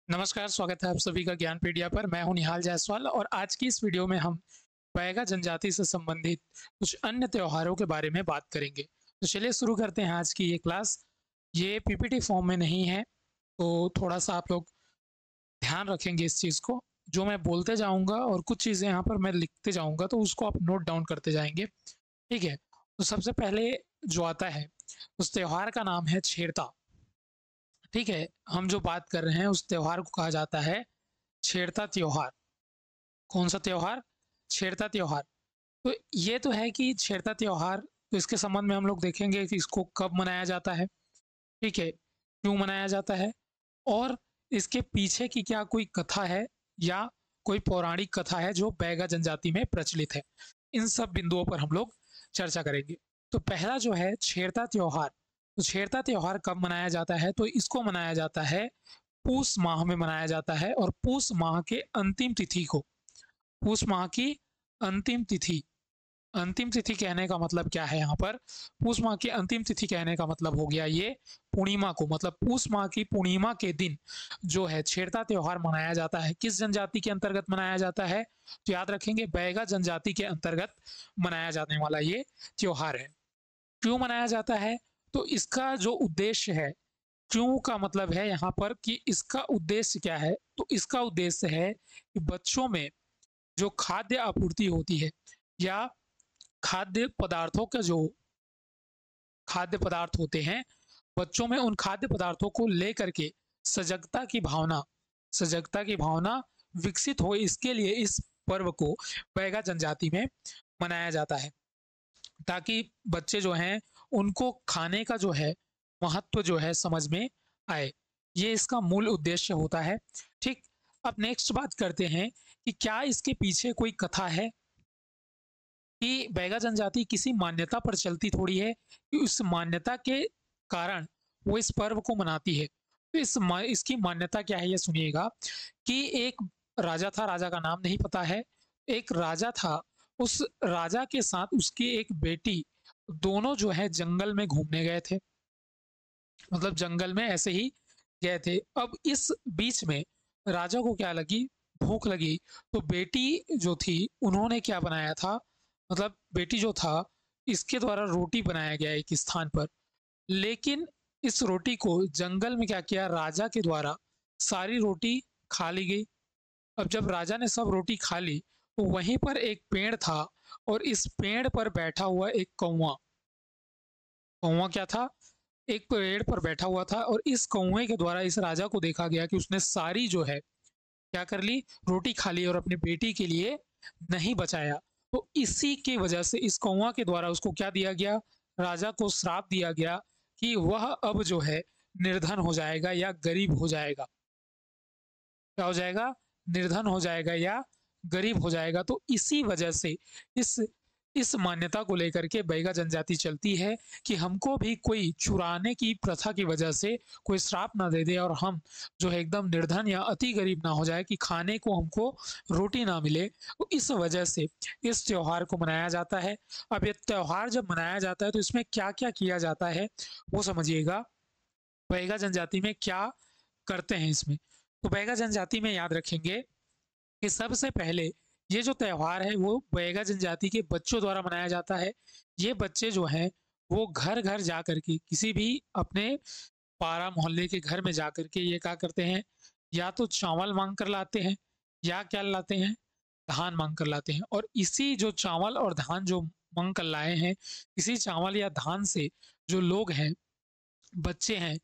नमस्कार, स्वागत है आप सभी का ज्ञानपीडिया पर। मैं हूं निहाल जायसवाल और आज की इस वीडियो में हम बैगा जनजाति से संबंधित कुछ अन्य त्योहारों के बारे में बात करेंगे। तो चलिए शुरू करते हैं आज की ये क्लास। ये पीपीटी फॉर्म में नहीं है, तो थोड़ा सा आप लोग ध्यान रखेंगे इस चीज़ को। जो मैं बोलते जाऊँगा और कुछ चीज़ें यहाँ पर मैं लिखते जाऊँगा, तो उसको आप नोट डाउन करते जाएँगे, ठीक है? तो सबसे पहले जो आता है, उस त्योहार का नाम है छेरता, ठीक है? हम जो बात कर रहे हैं उस त्योहार को कहा जाता है छेरता त्योहार। कौन सा त्योहार? छेरता त्योहार। तो ये तो है कि छेरता त्योहार, तो इसके संबंध में हम लोग देखेंगे कि इसको कब मनाया जाता है, ठीक है? क्यों मनाया जाता है और इसके पीछे की क्या कोई कथा है या कोई पौराणिक कथा है जो बैगा जनजाति में प्रचलित है। इन सब बिंदुओं पर हम लोग चर्चा करेंगे। तो पहला जो है छेरता त्योहार, तो छेरता त्योहार कब मनाया जाता है? तो इसको मनाया जाता है पूस माह में मनाया जाता है और पूस माह के अंतिम तिथि को। पूस माह की अंतिम तिथि, अंतिम तिथि कहने का मतलब क्या है यहाँ पर? पूस माह की अंतिम तिथि कहने का मतलब हो गया ये पूर्णिमा को, मतलब पूस माह की पूर्णिमा के दिन जो है छेरता त्योहार मनाया जाता है। किस जनजाति के अंतर्गत मनाया जाता है? तो याद रखेंगे बैगा जनजाति के अंतर्गत मनाया जाने वाला ये त्योहार है। क्यों मनाया जाता है? तो इसका जो उद्देश्य है, क्यों का मतलब है यहाँ पर कि इसका उद्देश्य क्या है? तो इसका उद्देश्य है कि बच्चों में जो खाद्य आपूर्ति होती है या खाद्य पदार्थों का जो खाद्य पदार्थ होते हैं, बच्चों में उन खाद्य पदार्थों को लेकर के सजगता की भावना, सजगता की भावना विकसित हो, इसके लिए इस पर्व को बैगा जनजाति में मनाया जाता है, ताकि बच्चे जो हैं उनको खाने का जो है महत्व जो है समझ में आए। ये इसका मूल उद्देश्य होता है, ठीक। अब नेक्स्ट बात करते हैं कि क्या इसके पीछे कोई कथा है कि बैगा जनजाति किसी मान्यता पर चलती थोड़ी है कि उस मान्यता के कारण वो इस पर्व को मनाती है। तो इसकी मान्यता क्या है ये सुनिएगा कि एक राजा था, राजा का नाम नहीं पता है। एक राजा था, उस राजा के साथ उसकी एक बेटी, दोनों जो है जंगल में घूमने गए थे, मतलब जंगल में ऐसे ही गए थे। अब इस बीच में राजा को क्या लगी, भूख लगी। तो बेटी जो थी उन्होंने क्या बनाया था, मतलब बेटी जो था इसके द्वारा रोटी बनाया गया एक स्थान पर, लेकिन इस रोटी को जंगल में क्या किया, राजा के द्वारा सारी रोटी खा ली गई। अब जब राजा ने सब रोटी खा ली तो वहीं पर एक पेड़ था और इस पेड़ पर बैठा हुआ एक कौवा, कौवा क्या था, एक पेड़ पर बैठा हुआ था और इस कौवे के द्वारा इस राजा को देखा गया कि उसने सारी जो है क्या कर ली, रोटी खा ली और अपनी बेटी के लिए नहीं बचाया। तो इसी की वजह से इस कौवा के द्वारा उसको क्या दिया गया, राजा को श्राप दिया गया कि वह अब जो है निर्धन हो जाएगा या गरीब हो जाएगा। क्या हो जाएगा? निर्धन हो जाएगा या गरीब हो जाएगा। तो इसी वजह से इस इस मान्यता को लेकर के बैगा जनजाति चलती है कि हमको भी कोई चुराने की प्रथा की वजह से कोई श्राप ना दे दे और हम जो है एकदम निर्धन या अति गरीब ना हो जाए कि खाने को हमको रोटी ना मिले। तो इस वजह से इस त्योहार को मनाया जाता है। अब ये त्योहार जब मनाया जाता है तो इसमें क्या क्या किया जाता है वो समझिएगा। बैगा जनजाति में क्या करते हैं इसमें? तो बैगा जनजाति में याद रखेंगे कि सबसे पहले ये जो त्योहार है वो बैगा जनजाति के बच्चों द्वारा मनाया जाता है। ये बच्चे जो हैं वो घर घर जा करके, किसी भी अपने पारा मोहल्ले के घर में जा करके ये क्या करते हैं, या तो चावल मांग कर लाते हैं या क्या लाते हैं, धान मांग कर लाते हैं। और इसी जो चावल और धान जो मांग कर लाए हैं, इसी चावल या धान से जो लोग हैं, बच्चे हैं,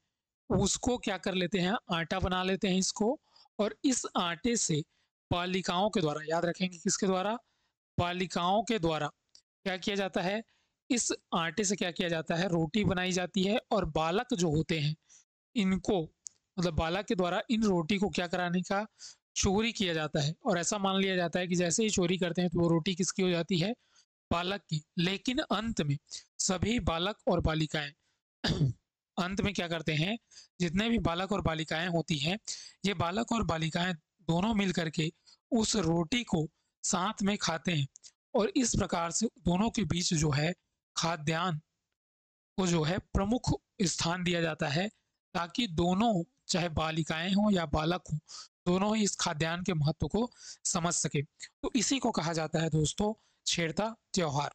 उसको क्या कर लेते हैं, आटा बना लेते हैं इसको। और इस आटे से बालिकाओं के द्वारा, याद रखेंगे किसके द्वारा, बालिकाओं के द्वारा क्या किया जाता है, इस आटे से क्या किया जाता है, रोटी बनाई जाती है। और बालक जो होते हैं इनको, मतलब बालक के द्वारा इन रोटी को क्या कराने का, चोरी किया जाता है। और ऐसा मान लिया जाता है कि जैसे ही चोरी करते हैं तो वो रोटी किसकी हो जाती है, बालक की। लेकिन अंत में सभी बालक और बालिकाएं अंत में क्या करते हैं, जितने भी बालक और बालिकाएं होती हैं, ये बालक और बालिकाएं दोनों मिल करके उस रोटी को साथ में खाते हैं। और इस प्रकार से दोनों के बीच जो है खाद्यान्न को जो है प्रमुख स्थान दिया जाता है, ताकि दोनों चाहे बालिकाएं हों या बालक हों, दोनों ही इस खाद्यान्न के महत्व को समझ सके। तो इसी को कहा जाता है दोस्तों छेरता त्योहार।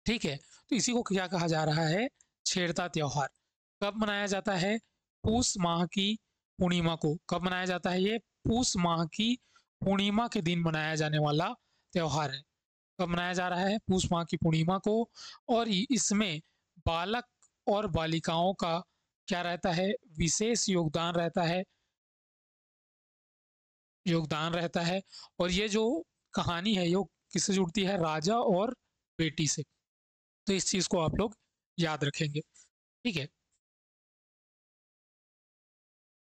ठीक है, तो इसी को क्या कहा जा रहा है, छेरता त्योहार। कब मनाया जाता है, पूस माह की पूर्णिमा को। कब मनाया जाता है ये, पूस माह की पूर्णिमा के दिन मनाया जाने वाला त्योहार है। कब मनाया जा रहा है, पूस माह की पूर्णिमा को। और इसमें बालक और बालिकाओं का क्या रहता है, विशेष योगदान रहता है। और ये जो कहानी है ये किससे जुड़ती है, राजा और बेटी से। तो इस चीज को आप लोग याद रखेंगे। ठीक है,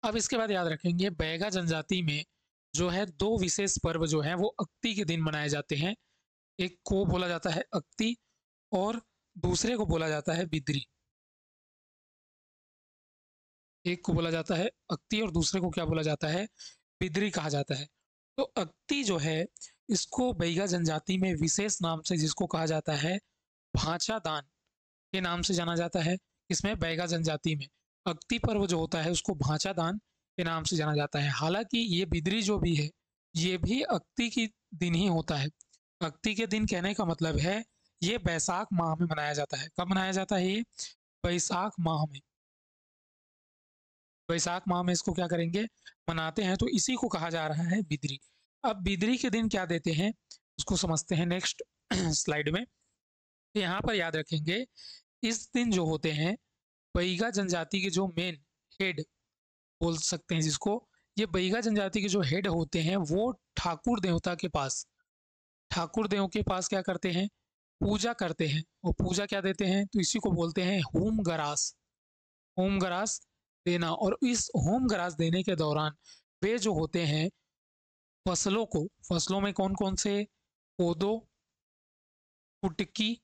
अब इसके बाद याद रखेंगे बैगा जनजाति में जो है दो विशेष पर्व जो है वो अक्ति के दिन मनाए जाते हैं। एक को बोला जाता है अक्ति और दूसरे को बोला जाता है बिद्री। एक को बोला जाता है अक्ति और दूसरे को क्या बोला जाता है, बिद्री कहा जाता है। तो अक्ति जो है इसको बैगा जनजाति में विशेष नाम से जिसको कहा जाता है भांचा दान के नाम से जाना जाता है। इसमें बैगा जनजाति में अक्ति पर्व जो होता है उसको भांचा दान के नाम से जाना जाता है। हालांकि ये बिद्री जो भी है ये भी अक्ति के दिन ही होता है। अक्ति के दिन कहने का मतलब है ये बैसाख माह में मनाया जाता है। कब मनाया जाता है ये, बैसाख माह में। बैसाख माह में इसको क्या करेंगे, मनाते हैं। तो इसी को कहा जा रहा है बिद्री। अब बिद्री के दिन क्या देते हैं उसको समझते हैं नेक्स्ट स्लाइड में। तो यहाँ पर याद रखेंगे इस दिन जो होते हैं बैगा जनजाति के जो मेन हेड बोल सकते हैं जिसको, ये बैगा जनजाति के जो हेड होते हैं वो ठाकुर देवता के पास, ठाकुर देव के पास क्या करते हैं, पूजा करते हैं। और पूजा क्या देते हैं, तो इसी को बोलते हैं होम गरास। होम गरास देना। और इस होम गरास देने के दौरान वे जो होते हैं फसलों को, फसलों में कौन कौन से, कोदो, कुटकी,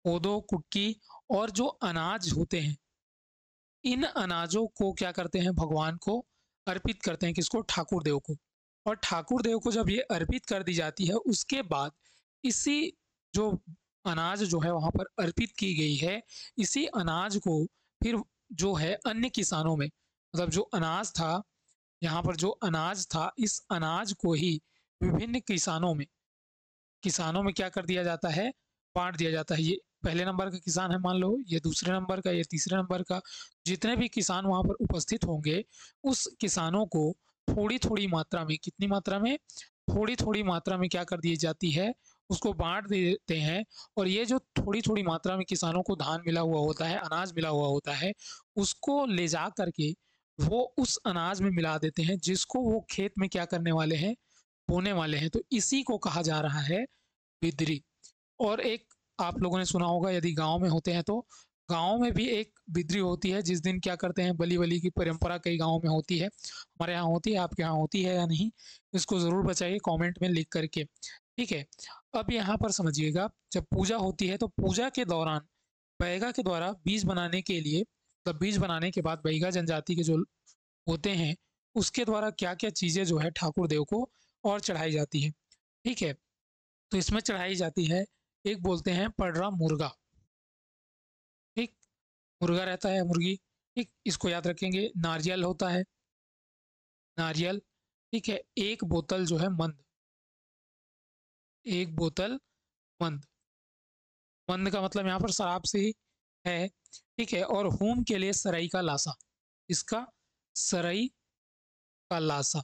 कोदो, कुटकी और जो अनाज होते हैं इन अनाजों को क्या करते हैं, भगवान को अर्पित करते हैं। किसको, ठाकुर देव को। और ठाकुर देव को जब ये अर्पित कर दी जाती है उसके बाद इसी जो अनाज जो है वहां पर अर्पित की गई है, इसी अनाज को फिर जो है अन्य किसानों में, मतलब जो अनाज था यहाँ पर जो अनाज था इस अनाज को ही विभिन्न किसानों में क्या कर दिया जाता है, बांट दिया जाता है। ये पहले नंबर का किसान है मान लो, ये दूसरे नंबर का, ये तीसरे नंबर का, जितने भी किसान वहां पर उपस्थित होंगे उस किसानों को थोड़ी थोड़ी मात्रा में, कितनी मात्रा में, थोड़ी थोड़ी मात्रा में क्या कर दी जाती है, उसको बांट देते हैं। और ये जो थोड़ी थोड़ी मात्रा में किसानों को धान मिला हुआ होता है, अनाज मिला हुआ होता है, उसको ले जा करके वो उस अनाज में मिला देते हैं जिसको वो खेत में क्या करने वाले हैं, बोने वाले हैं। तो इसी को कहा जा रहा है बिद्री। और एक आप लोगों ने सुना होगा यदि गांव में होते हैं तो गांव में भी एक बिद्री होती है जिस दिन क्या करते हैं, बलि बलि की परंपरा कई गांव में होती है। हमारे यहाँ होती है, आपके यहाँ होती है या नहीं, इसको जरूर बताइए कमेंट में लिख करके। ठीक है, अब यहाँ पर समझिएगा जब पूजा होती है तो पूजा के दौरान बैगा के द्वारा बीज बनाने के लिए, मतलब बीज बनाने के बाद बैगा जनजाति के जो होते हैं उसके द्वारा क्या क्या चीजें जो है ठाकुर देव को और चढ़ाई जाती है। ठीक है, तो इसमें चढ़ाई जाती है, एक बोलते हैं पड़रा मुर्गा। ठीक, मुर्गा रहता है, मुर्गी। ठीक, इसको याद रखेंगे। नारियल होता है, नारियल। ठीक है, एक बोतल जो है मंद, एक बोतल मंद। मंद का मतलब यहाँ पर शराब से ही है। ठीक है, और होम के लिए सराई का लासा, इसका सराई का लासा।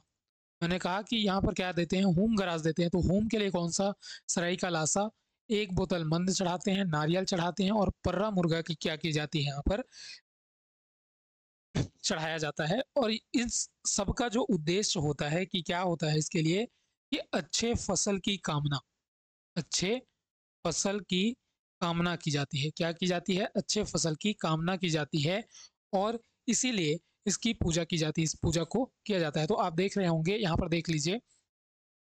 मैंने कहा कि यहाँ पर क्या देते हैं, होम गरास देते हैं। तो होम के लिए कौन सा, सराई का लासा, एक बोतल मंद चढ़ाते हैं, नारियल चढ़ाते हैं और पर्रा मुर्गा की क्या की जाती है, यहाँ पर चढ़ाया जाता है। और इस सबका जो उद्देश्य होता है कि क्या होता है इसके लिए, कि अच्छे फसल की कामना, अच्छे फसल की कामना की जाती है। क्या की जाती है, अच्छे फसल की कामना की जाती है और इसीलिए इसकी पूजा की जाती है, इस पूजा को किया जाता है। तो आप देख रहे होंगे यहाँ पर देख लीजिए,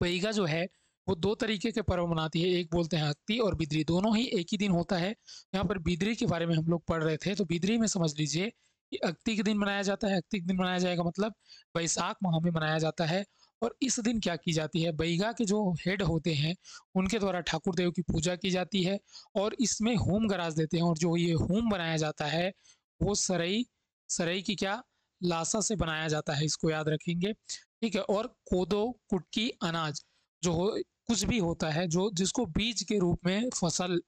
बैगा जो है वो दो तरीके के पर्व मनाती है, एक बोलते हैं अक्ति और बिद्री, दोनों ही एक ही दिन होता है। यहाँ पर बिद्री के बारे में हम लोग पढ़ रहे थे, तो बिद्री में समझ लीजिए कि अक्ति के दिन मनाया जाता है। अक्ति के दिन मनाया जाएगा मतलब बैसाख माह में मनाया जाता है। और इस दिन क्या की जाती है, बैगा के जो हेड होते हैं उनके द्वारा ठाकुर देव की पूजा की जाती है और इसमें होम गरास देते हैं। और जो ये होम बनाया जाता है वो सराई, सराई की क्या, लासा से बनाया जाता है, इसको याद रखेंगे, ठीक है। और कोदो, कुटकी, अनाज जो हो, कुछ भी होता है जो जिसको बीज के रूप में फसल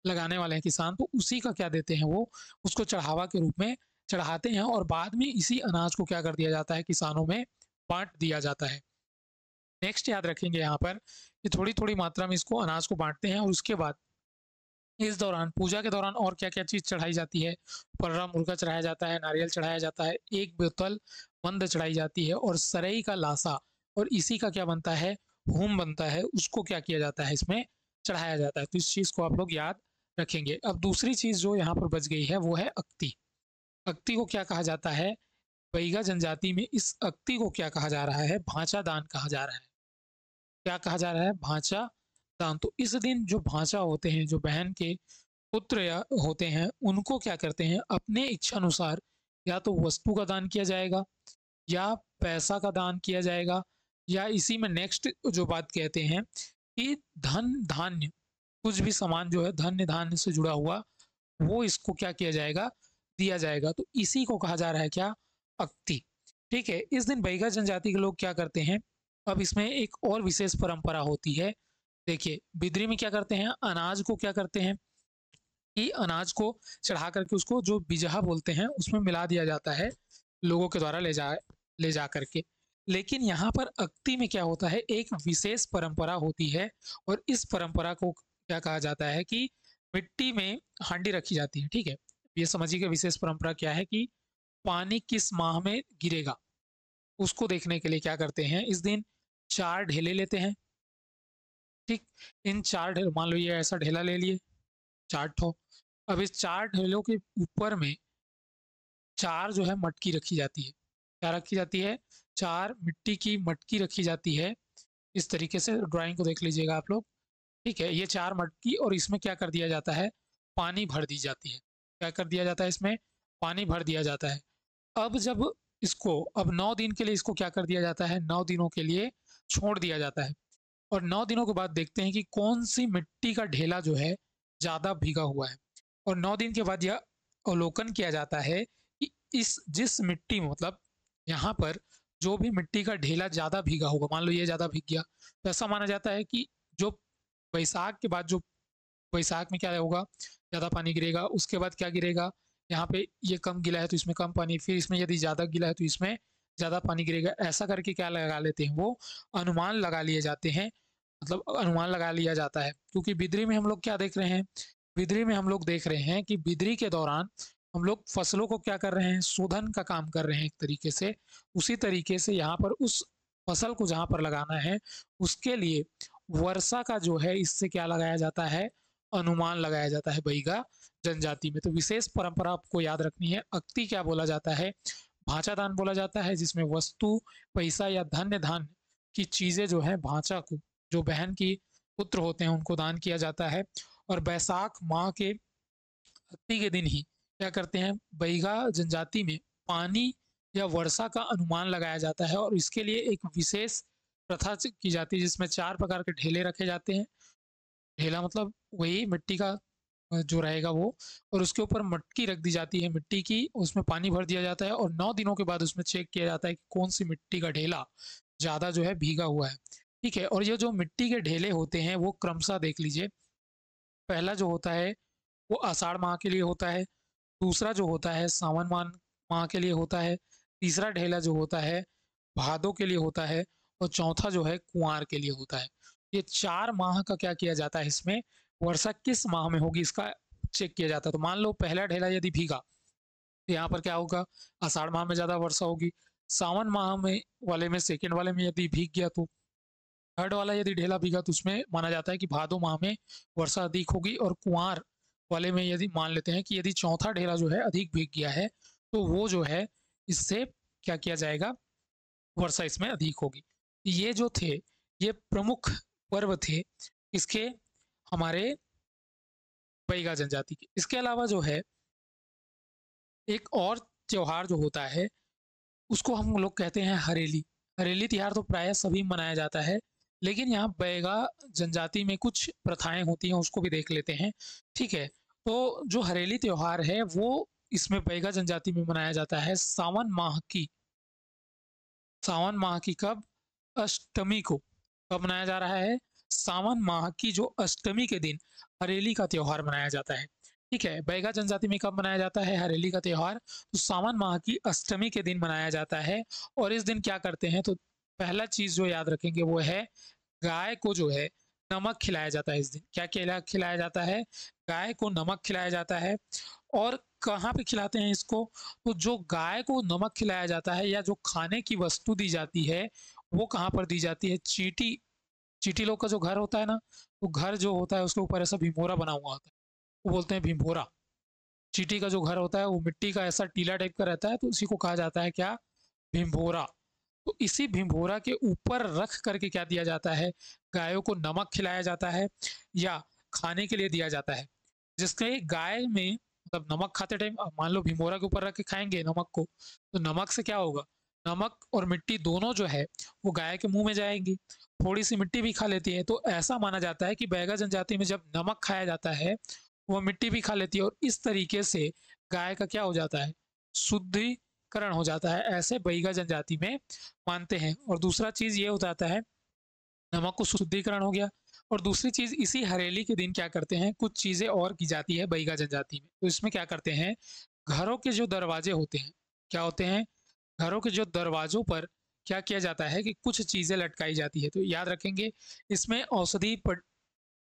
लगाने वाले हैं किसान, तो उसी का क्या देते हैं, वो उसको चढ़ावा के रूप में चढ़ाते हैं और बाद में इसी अनाज को क्या कर दिया जाता है, किसानों में बांट दिया जाता है। नेक्स्ट याद रखेंगे यहाँ पर कि थोड़ी थोड़ी मात्रा में इसको अनाज को बांटते हैं और उसके बाद इस दौरान पूजा के दौरान और क्या क्या चीज चढ़ाई जाती है, पर्रा मुर्गा चढ़ाया जाता है, नारियल चढ़ाया जाता है, एक बोतल मंद चढ़ाई जाती है और सरई का लासा, और इसी का क्या बनता है, होम बनता है, उसको क्या किया जाता है, इसमें चढ़ाया जाता है। तो इस चीज को आप लोग याद रखेंगे। अब दूसरी चीज जो यहाँ पर बच गई है वो है अक्ति। अक्ति को क्या कहा जाता है, बैगा जनजाति में इस अक्ति को क्या कहा जा रहा है, भांचा दान कहा जा रहा है। क्या कहा जा रहा है, भांचा दान। तो इस दिन जो भांचा होते हैं, जो बहन के पुत्र या होते हैं, उनको क्या करते हैं, अपने इच्छा अनुसार या तो वस्तु का दान किया जाएगा या पैसा का दान किया जाएगा, या इसी में नेक्स्ट जो बात कहते हैं कि धन धान्य, कुछ भी सामान जो है धन्य धान्य से जुड़ा हुआ, वो इसको क्या किया जाएगा, दिया जाएगा। तो इसी को कहा जा रहा है क्या, अक्ति। ठीक है। इस दिन बैगा जनजाति के लोग क्या करते हैं, अब इसमें एक और विशेष परंपरा होती है। देखिए बिद्री में क्या करते हैं, अनाज को क्या करते हैं कि अनाज को चढ़ा करके उसको जो बिजहा बोलते हैं उसमें मिला दिया जाता है, लोगों के द्वारा ले जा करके। लेकिन यहाँ पर अक्ति में क्या होता है, एक विशेष परंपरा होती है और इस परंपरा को क्या कहा जाता है कि मिट्टी में हांडी रखी जाती है। ठीक है। ये समझिए विशेष परंपरा क्या है कि पानी किस माह में गिरेगा उसको देखने के लिए क्या करते हैं, इस दिन 4 ढेले लेते हैं। ठीक। इन 4 ढेले, मान लो ये ऐसा ढेला ले लिए 4 ठो। अब इस 4 ढेलों के ऊपर में 4 जो है मटकी रखी जाती है। क्या रखी जाती है, 4 मिट्टी की मटकी रखी जाती है। इस तरीके से ड्राइंग को देख लीजिएगा आप लोग। ठीक है। ये 4 मटकी और इसमें क्या कर दिया जाता है, पानी भर दी जाती है। क्या कर दिया जाता है, इसमें पानी भर दिया जाता है। अब जब इसको, अब 9 दिन के लिए इसको क्या कर दिया जाता है, 9 दिनों के लिए छोड़ दिया जाता है और 9 दिनों के बाद देखते हैं कि कौन सी मिट्टी का ढेला जो है ज़्यादा भीगा हुआ है। और 9 दिन के बाद यह अवलोकन किया जाता है कि इस जिस मिट्टी में, मतलब यहाँ पर जो भी मिट्टी का ढेला ज़्यादा भीगा होगा, मान लो ये ज़्यादा भीग गया, तो ऐसा माना जाता है कि जो बैसाख के बाद, जो बैसाख में क्या होगा, ज़्यादा पानी गिरेगा। उसके बाद क्या गिरेगा, यहाँ पे ये कम गिला है तो इसमें कम पानी, फिर इसमें यदि ज़्यादा गिला है तो इसमें ज़्यादा पानी गिरेगा। ऐसा करके क्या लगा लेते हैं, वो अनुमान लगा लिए जाते हैं, मतलब अनुमान लगा लिया जाता है। क्योंकि बिद्री में हम लोग क्या देख रहे हैं, बिद्री में हम लोग देख रहे हैं कि बिद्री के दौरान हम लोग फसलों को क्या कर रहे हैं, शोधन का काम कर रहे हैं एक तरीके से। उसी तरीके से यहाँ पर उस फसल को जहाँ पर लगाना है उसके लिए वर्षा का जो है, इससे क्या लगाया जाता है, अनुमान लगाया जाता है बैगा जनजाति में। तो विशेष परंपरा आपको याद रखनी है। अक्ति क्या बोला जाता है, भांचा दान बोला जाता है, जिसमें वस्तु, पैसा या धन्य धान्य की चीजें जो है भांचा को, जो बहन की पुत्र होते हैं, उनको दान किया जाता है। और बैसाख माह के अक्ति के दिन ही क्या करते हैं, बैगा जनजाति में पानी या वर्षा का अनुमान लगाया जाता है और इसके लिए एक विशेष प्रथा की जाती है, जिसमें 4 प्रकार के ढेले रखे जाते हैं। ढेला मतलब वही मिट्टी का जो रहेगा वो, और उसके ऊपर मटकी रख दी जाती है मिट्टी की, उसमें पानी भर दिया जाता है और 9 दिनों के बाद उसमें चेक किया जाता है कि कौन सी मिट्टी का ढेला ज़्यादा जो है भीगा हुआ है। ठीक है। और ये जो मिट्टी के ढेले होते हैं वो क्रमशः देख लीजिए, पहला जो होता है वो आषाढ़ माह के लिए होता है, दूसरा जो होता है सावन माह के लिए होता है, तीसरा ढेला जो होता है भादों के लिए होता है और चौथा जो है कुंवार के लिए होता है। ये 4 माह का क्या किया जाता है, इसमें वर्षा किस माह में होगी इसका चेक किया जाता है। तो मान लो पहला ढेला यदि भीगा तो यहाँ पर क्या होगा, आषाढ़ माह में ज़्यादा वर्षा होगी। सावन माह में वाले में, सेकेंड वाले में यदि भीग गया तो थर्ड वाला यदि ढेला भीगा तो उसमें माना जाता है कि भादो माह में वर्षा अधिक होगी। और कुंवार वाले में यदि मान लेते हैं कि यदि चौथा ढेला जो है अधिक भीग गया है तो वो जो है इससे क्या किया जाएगा, वर्षा इसमें अधिक होगी। ये जो थे ये प्रमुख पर्व थे इसके, हमारे बैगा जनजाति के। इसके अलावा जो है एक और त्योहार जो होता है उसको हम लोग कहते हैं हरेली। हरेली त्योहार तो प्रायः सभी मनाया जाता है, लेकिन यहाँ बैगा जनजाति में कुछ प्रथाएं होती हैं, उसको भी देख लेते हैं। ठीक है। तो जो हरेली त्योहार है वो इसमें बैगा जनजाति में मनाया जाता है सावन माह की कब? अष्टमी को। कब मनाया जा रहा है? सावन माह की जो अष्टमी के दिन हरेली का त्योहार मनाया जाता है। ठीक है, बैगा जनजाति में कब मनाया जाता है हरेली का त्योहार? तो सावन माह की अष्टमी के दिन मनाया जाता है। और इस दिन क्या करते हैं? तो पहला चीज जो याद रखेंगे वो है गाय को जो है नमक खिलाया जाता है। इस दिन क्या खिलाया जाता है? गाय को नमक खिलाया जाता है। और कहाँ पे खिलाते हैं इसको? तो जो गाय को नमक खिलाया जाता है या जो खाने की वस्तु दी जाती है वो कहाँ पर दी जाती है? चीटी लोग का जो घर होता है ना, तो घर जो होता है उसके ऊपर ऐसा भीमोरा बना हुआ होता है, वो बोलते हैं भीमोरा। चीटी का जो घर होता है वो मिट्टी का ऐसा टीला टाइप का रहता है, तो उसी को कहा जाता है क्या? भीमभोरा। तो इसी भीमभोरा के ऊपर रख करके क्या दिया जाता है? गायों को नमक खिलाया जाता है या खाने के लिए दिया जाता है। जिसके गाय में मतलब नमक खाते टाइम मान लो भीमभोरा के ऊपर रख के खाएंगे नमक को, तो नमक से क्या होगा? नमक और मिट्टी दोनों जो है वो गाय के मुंह में जाएंगी, थोड़ी सी मिट्टी भी खा लेती है। तो ऐसा माना जाता है कि बैगा जनजाति में जब नमक खाया जाता है वो मिट्टी भी खा लेती है, और इस तरीके से गाय का क्या हो जाता है? शुद्धिकरण हो जाता है। ऐसे बैगा जनजाति में मानते हैं। और दूसरा चीज ये हो जाता है, नमक को शुद्धिकरण हो गया। और दूसरी चीज इसी हरेली के दिन क्या करते हैं? कुछ चीजें और की जाती है बैगा जनजाति में। तो इसमें क्या करते हैं? घरों के जो दरवाजे होते हैं, क्या होते हैं? घरों के जो दरवाजों पर क्या किया जाता है कि कुछ चीजें लटकाई जाती है। तो याद रखेंगे इसमें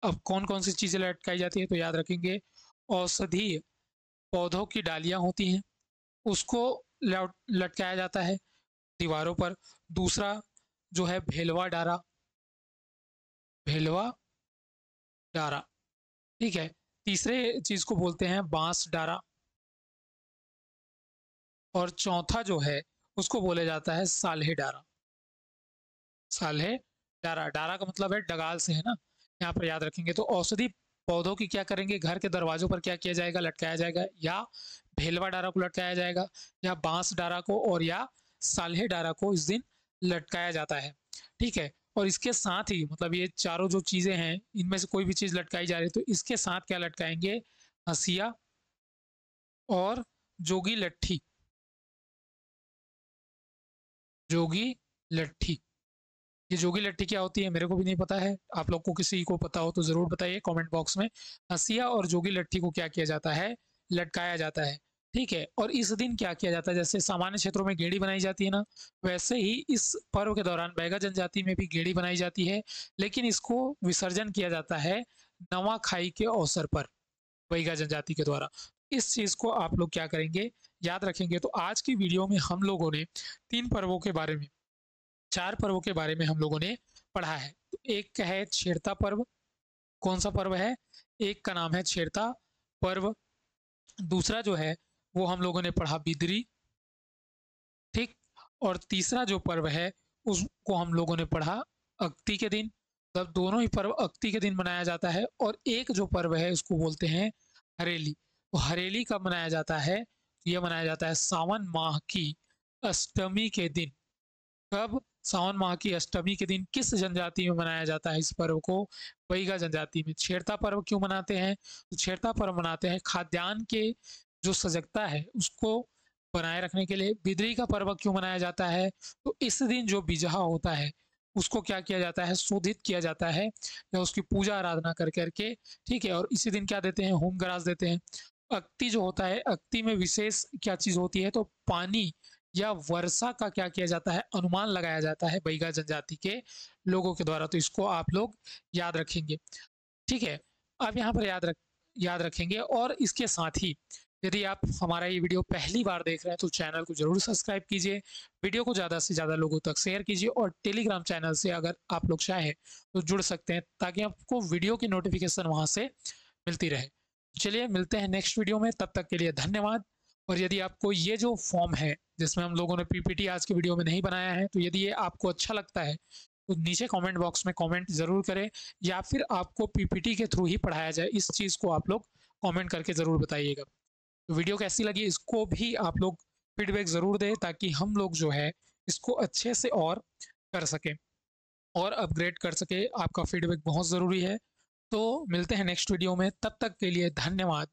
अब कौन कौन सी चीजें लटकाई जाती है? तो याद रखेंगे औषधीय पौधों की डालियां होती हैं, उसको लटकाया जाता है दीवारों पर। दूसरा जो है भेलवा डारा। ठीक है। तीसरे चीज को बोलते हैं बांस डारा। और चौथा जो है उसको बोला जाता है साल्हे डारा। साल्हे डारा, डारा का मतलब है डगाल से, है ना, यहाँ पर याद रखेंगे। तो औषधि पौधों की क्या करेंगे? घर के दरवाजों पर क्या किया जाएगा? लटकाया जाएगा। या भेलवा डारा को लटकाया जाएगा, या बांस डारा को, और या साल्हे डारा को इस दिन लटकाया जाता है। ठीक है। और इसके साथ ही मतलब ये चारों जो चीजें हैं इनमें से कोई भी चीज लटकाई जा रही है तो इसके साथ क्या लटकाएंगे? हंसिया और जोगी लट्ठी। जोगी लट्ठी, ये जोगी लट्ठी क्या होती है मेरे को भी नहीं पता है, आप लोग को किसी को पता हो तो जरूर बताइए कमेंट बॉक्स में। हंसिया और जोगी लट्ठी को क्या किया जाता है? लटकाया जाता है। ठीक है। और इस दिन क्या किया जाता है? जैसे सामान्य क्षेत्रों में गेड़ी बनाई जाती है ना, वैसे ही इस पर्व के दौरान बैगा जनजाति में भी गेड़ी बनाई जाती है, लेकिन इसको विसर्जन किया जाता है नवाखाई के अवसर पर बैगा जनजाति के द्वारा। इस चीज को आप लोग क्या करेंगे? याद रखेंगे। तो आज की वीडियो में हम लोगों ने 3 पर्वों के बारे में, 4 पर्वों के बारे में हम लोगों ने पढ़ा है। तो एक का है छेरता पर्व। कौन सा पर्व है? एक का नाम है छेरता पर्व। दूसरा जो है वो हम लोगों ने पढ़ा बिदरी। ठीक। और तीसरा जो पर्व है उसको हम लोगों ने पढ़ा अक्ति के दिन। तब दोनों ही पर्व अक्ति के दिन मनाया जाता है। और एक जो पर्व है उसको बोलते हैं हरेली। तो हरेली कब मनाया जाता है? यह मनाया जाता है सावन माह की अष्टमी के दिन। कब? सावन माह की अष्टमी के दिन। किस जनजाति में मनाया जाता है इस पर्व को? बैगा जनजाति में। छेरता पर्व क्यों मनाते हैं? तो छेरता पर्व मनाते हैं खाद्यान्न के जो सजगता है उसको बनाए रखने के लिए। बिदरी का पर्व क्यों मनाया जाता है? तो इस दिन जो बिजहा होता है उसको क्या किया जाता है? शोधित किया जाता है या उसकी पूजा आराधना कर करके। ठीक है। और इसी दिन क्या देते हैं? होम ग्रास देते हैं। अक्ति जो होता है, अक्ति में विशेष क्या चीज होती है? तो पानी या वर्षा का क्या किया जाता है? अनुमान लगाया जाता है बैगा जनजाति के लोगों के द्वारा। तो इसको आप लोग याद रखेंगे। ठीक है। अब यहाँ पर याद रखेंगे। और इसके साथ ही यदि आप हमारा ये वीडियो पहली बार देख रहे हैं तो चैनल को जरूर सब्सक्राइब कीजिए, वीडियो को ज़्यादा से ज़्यादा लोगों तक शेयर कीजिए, और टेलीग्राम चैनल से अगर आप लोग चाहें तो जुड़ सकते हैं ताकि आपको वीडियो की नोटिफिकेशन वहाँ से मिलती रहे। चलिए मिलते हैं नेक्स्ट वीडियो में, तब तक के लिए धन्यवाद। और यदि आपको ये जो फॉर्म है जिसमें हम लोगों ने पीपीटी आज के वीडियो में नहीं बनाया है, तो यदि ये आपको अच्छा लगता है तो नीचे कमेंट बॉक्स में कमेंट जरूर करें, या फिर आपको पीपीटी के थ्रू ही पढ़ाया जाए इस चीज़ को आप लोग कमेंट करके ज़रूर बताइएगा। तो वीडियो कैसी लगी इसको भी आप लोग फीडबैक ज़रूर दें ताकि हम लोग जो है इसको अच्छे से और कर सकें और अपग्रेड कर सके। आपका फीडबैक बहुत ज़रूरी है। तो मिलते हैं नेक्स्ट वीडियो में, तब तक के लिए धन्यवाद।